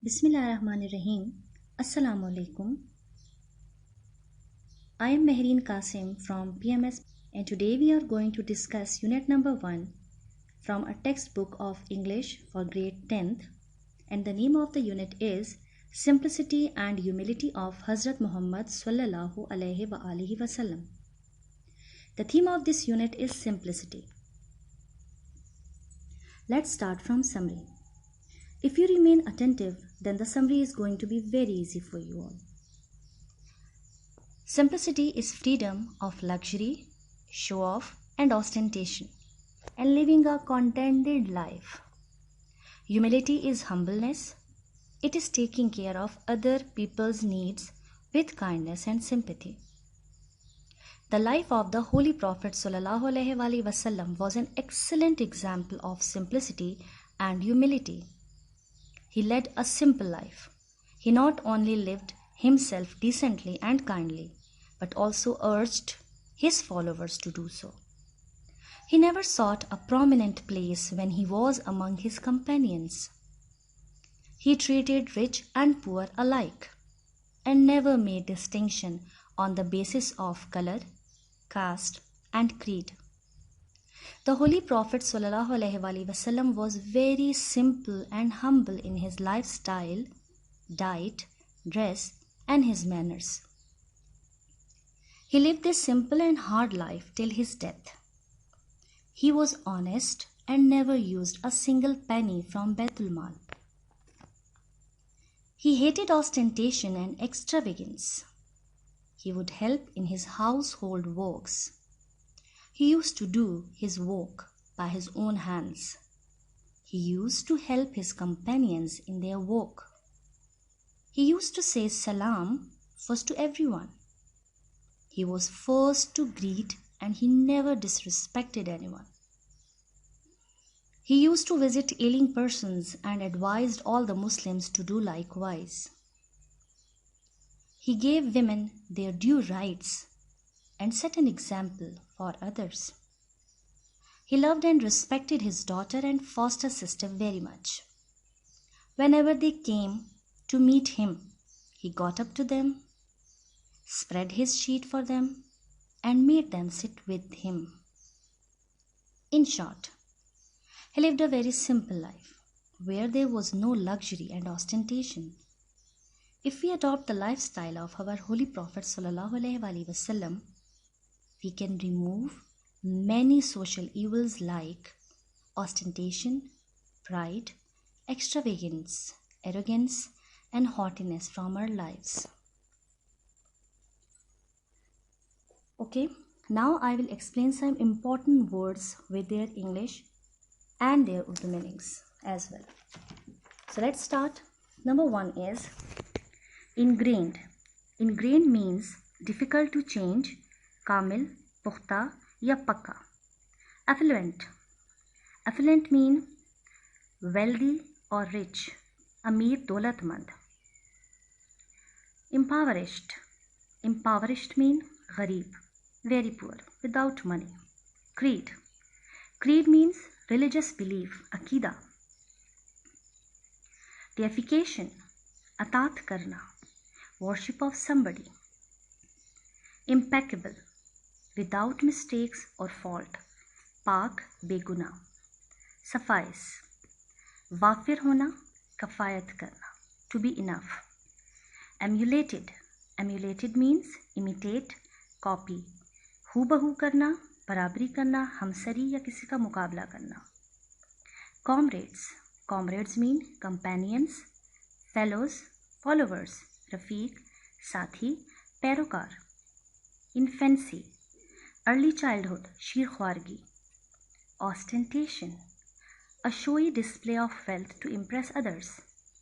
Bismillahirrahmanirrahim. Assalamu alaikum. I am Mehreen Qasim from PMS, and today we are going to discuss unit number 1 from a textbook of English for grade 10th, and the name of the unit is Simplicity and Humility of Hazrat Muhammad sallallahu alaihi wa alihi wasallam. The theme of this unit is simplicity. Let's start from summary. If you remain attentive, then the summary is going to be very easy for you all. Simplicity is freedom of luxury, show off, and ostentation, and living a contented life. Humility is humbleness. It is taking care of other people's needs with kindness and sympathy. The life of the Holy Prophet ﷺ was an excellent example of simplicity and humility. He led a simple life. He not only lived himself decently and kindly, but also urged his followers to do so. He never sought a prominent place when he was among his companions. He treated rich and poor alike, and never made distinction on the basis of color, caste, and creed. The Holy Prophet ﷺ was very simple and humble in his lifestyle, diet, dress, and his manners. He lived this simple and hard life till his death. He was honest and never used a single penny from Baitul Mal. He hated ostentation and extravagance. He would help in his household works. He used to do his work by his own hands. He used to help his companions in their work. He used to say salam first to everyone. He was first to greet, and he never disrespected anyone. He used to visit ailing persons and advised all the Muslims to do likewise. He gave women their due rights and set an example for others. He loved and respected his daughter and foster sister very much. Whenever they came to meet him, he got up to them, spread his sheet for them, and made them sit with him. In short, he lived a very simple life, where there was no luxury and ostentation. If we adopt the lifestyle of our Holy Prophet ﷺ, we can remove many social evils like ostentation, pride, extravagance, arrogance, and haughtiness from our lives. Okay, now I will explain some important words with their English and their Urdu meanings as well. So let's start. Number 1 is ingrained. Ingrained means difficult to change, kamil, pukhta ya pakka. Affluent. Affluent mean wealthy or rich, amir dolatmand. Impoverished. Impoverished mean gharib, very poor, without money. Creed. Creed means religious belief, akida. Deification, atat karna, worship of somebody. Impeccable, without mistakes or fault, pak, beguna. Suffice, wafir hona, kafayat karna, to be enough. Emulated. Emulated means imitate, copy. हूबहू करना, बराबरी करना, हमसरी या किसी का मुकाबला करना. Comrades. Comrades mean companions, fellows, followers, Rafiq, साथी, पैरोकार. Infancy. Early childhood, शीरख्वारगी. Ostentation. A showy display of wealth to impress others.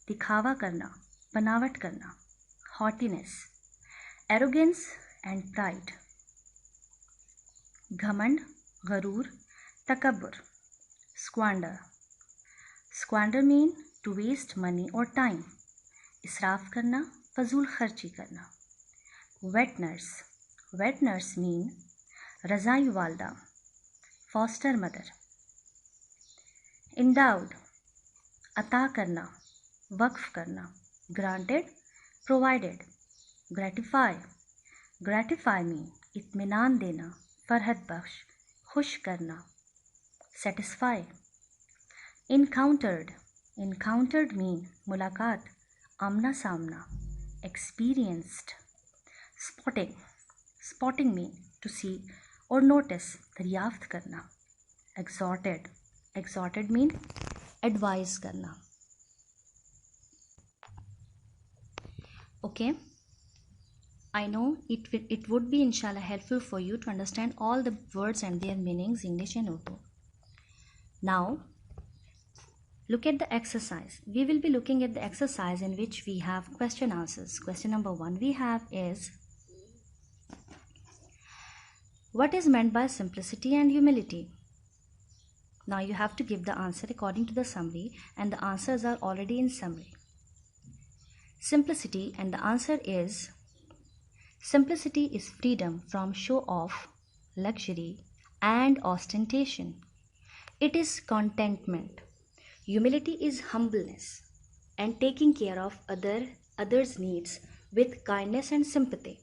दिखावा करना, बनावट करना. Haughtiness. Arrogance and pride. घमंड, गरूर, तकब्बुर. Squander. Squander mean to waste money or time. इसराफ करना, फजूल खर्ची करना. Wet nurse. Wet nurse mean रज़ाई वालदा, foster mother. Endowed. अता करना, वक्फ करना, granted, provided, gratify, gratify mean इत्मीनान देना, फरहत बख्श, खुश करना, satisfy, encountered, encountered मीन मुलाकात, आमना सामना, experienced, spotting, spotting mean to see or notice, दरियाफ्त करना, exhorted, exhorted मीन advise करना. Okay, I know it would be inshallah helpful for you to understand all the words and their meanings, English and Urdu. Now look at the exercise. We will be looking at the exercise in which we have question answers. Question number 1 we have is, what is meant by simplicity and humility? Now you have to give the answer according to the summary, and the answers are already in summary. Simplicity, and the answer is, simplicity is freedom from show off, luxury and ostentation. It is contentment. Humility is humbleness and taking care of others' needs with kindness and sympathy.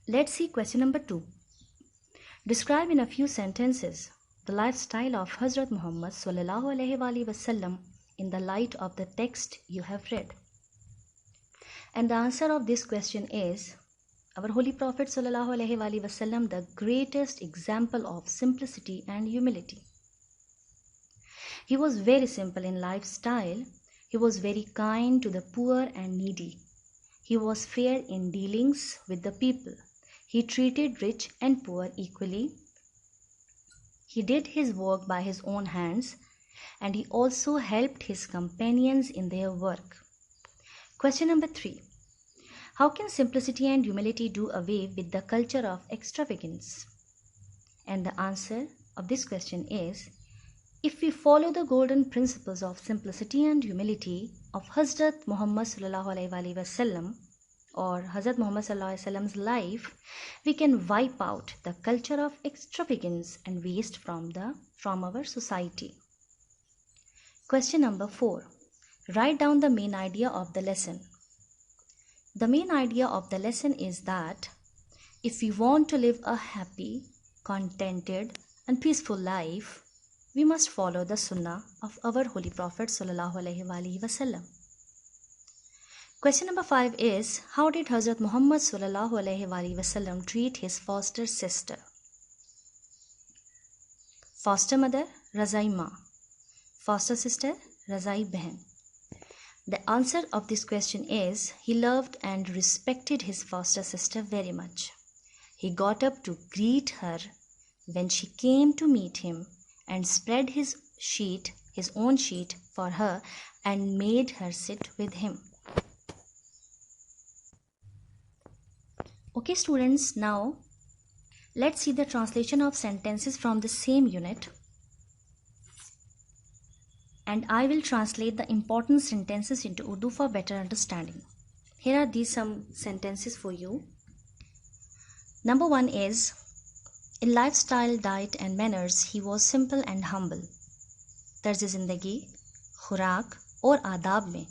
Let's see question number 2. Describe in a few sentences the lifestyle of Hazrat Muhammad sallallahu alaihi wasallam in the light of the text you have read. And the answer of this question is, our Holy Prophet sallallahu alaihi wasallam, the greatest example of simplicity and humility. He was very simple in lifestyle. He was very kind to the poor and needy. He was fair in dealings with the people. He treated rich and poor equally. He did his work by his own hands, and he also helped his companions in their work. Question number 3. How can simplicity and humility do away with the culture of extravagance? And the answer of this question is, if we follow the golden principles of simplicity and humility of Hazrat Muhammad sallallahu alaihi wasallam, or Hazrat Muhammad sallallahu alaihi wasallam's life, we can wipe out the culture of extravagance and waste from our society. Question number 4. Write down the main idea of the lesson. The main idea of the lesson is that if we want to live a happy, contented and peaceful life, we must follow the sunnah of our Holy Prophet sallallahu alaihi wasallam. Question number 5 is, how did Hazrat Muhammad sallallahu alaihi wasallam treat his foster sister? Foster mother, Razai Ma. Foster sister, Razai Behan. The answer of this question is, he loved and respected his foster sister very much. He got up to greet her when she came to meet him and spread his own sheet for her and made her sit with him. Okay students, now let's see the translation of sentences from the same unit. And I will translate the important sentences into Urdu for better understanding. Here are these some sentences for you. Number 1 is, in lifestyle, diet and manners, he was simple and humble. तर्ज़ ज़िंदगी, खुराक और आदाब में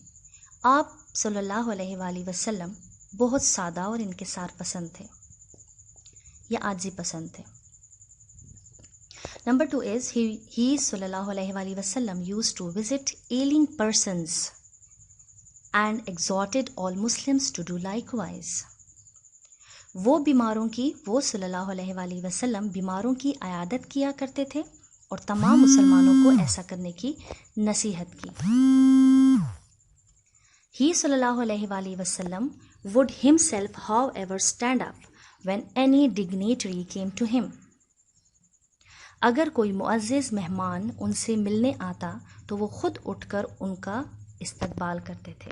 आप सल्लल्लाहु अलैहि वसल्लम बहुत सादा और इनकिसार पसंद थे या आजी पसंद थे. Number 2 is, he sallallahu alaihi wasallam used to visit ailing persons and exhorted all Muslims to do likewise. वो सल्लल्लाहु अलैहि वसल्लम बीमारों की आयादत किया करते थे और तमाम मुसलमानों को ऐसा करने की नसीहत की. He sallallahu alaihi wasallam would himself however stand up when any dignitary came to him. अगर कोई मुअज़्ज़िज़ मेहमान उनसे मिलने आता तो वो खुद उठकर उनका इस्तकबाल करते थे.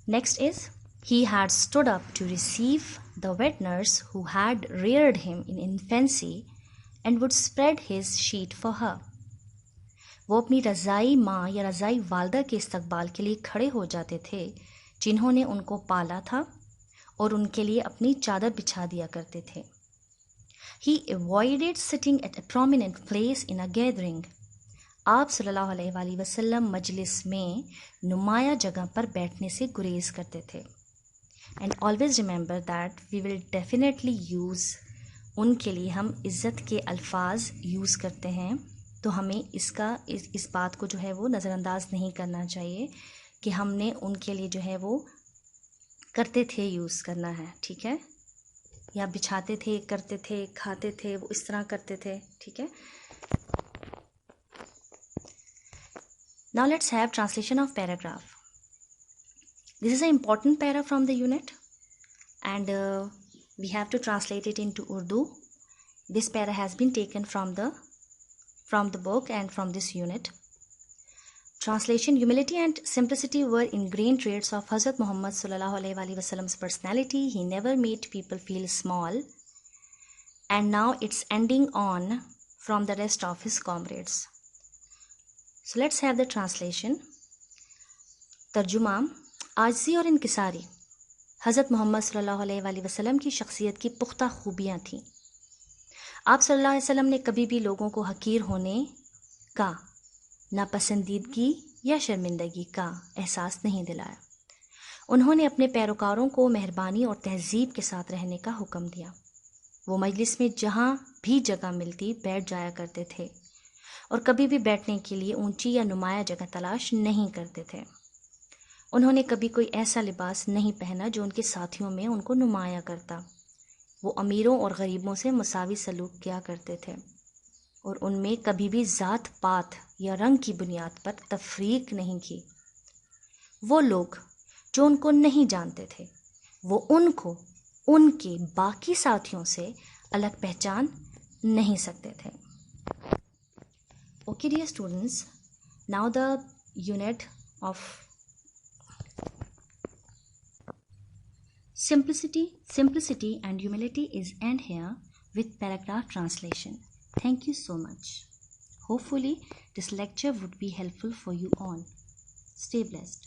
Next is, he had stood up to receive the wet nurse who had reared him in infancy and would spread his sheet for her. वो अपनी रज़ाई माँ या रज़ाई वालदा के इस्तकबाल के लिए खड़े हो जाते थे जिन्होंने उनको पाला था और उनके लिए अपनी चादर बिछा दिया करते थे. He avoided sitting at a prominent place in a gathering. आप सल्लल्लाहु अलैहि वसल्लम मजलिस में नुमाया जगह पर बैठने से गुरेज करते थे। And always remember that we will definitely use, उनके लिए हम इज़्ज़त के अल्फाज यूज़ करते हैं, तो हमें इस बात को जो है वो नज़रअंदाज नहीं करना चाहिए कि हमने उनके लिए जो है वो करते थे यूज़ करना है, ठीक है, या बिछाते थे, करते थे, खाते थे, वो इस तरह करते थे, ठीक है। Now let's have translation of paragraph. This is an important para from the unit and we have to translate it into Urdu. This para has been taken from the book and from this unit. Translation: humility and simplicity were ingrained traits of Hazrat Muhammad sallallahu alaihi wasallam's personality. He never made people feel small, and now it's ending on from the rest of his comrades. So let's have the translation. तर्जुमा: आजिज़ी और इनकिसारी हज़रत मोहम्मद सल्लल्लाहु अलैहि वसल्लम की शख्सियत की पुख्ता खूबियाँ थीं। आप सल्लल्लाहु अलैहि वसल्लम ने कभी भी लोगों को हकीर होने का, नापसंदीदगी या शर्मिंदगी का एहसास नहीं दिलाया। उन्होंने अपने पैरोकारों को मेहरबानी और तहज़ीब के साथ रहने का हुक्म दिया। वो मजलिस में जहाँ भी जगह मिलती बैठ जाया करते थे और कभी भी बैठने के लिए ऊंची या नुमाया जगह तलाश नहीं करते थे। उन्होंने कभी कोई ऐसा लिबास नहीं पहना जो उनके साथियों में उनको नुमाया करता। वो अमीरों और गरीबों से मुसावी सलूक किया करते थे और उनमें कभी भी ज़ात पात या रंग की बुनियाद पर तफरीक नहीं की। वो लोग जो उनको नहीं जानते थे वो उनको उनके बाकी साथियों से अलग पहचान नहीं सकते थे। Okay dear students, now the unit of simplicity and humility is end here with paragraph translation. Thank you so much. Hopefully this lecture would be helpful for you all. Stay blessed.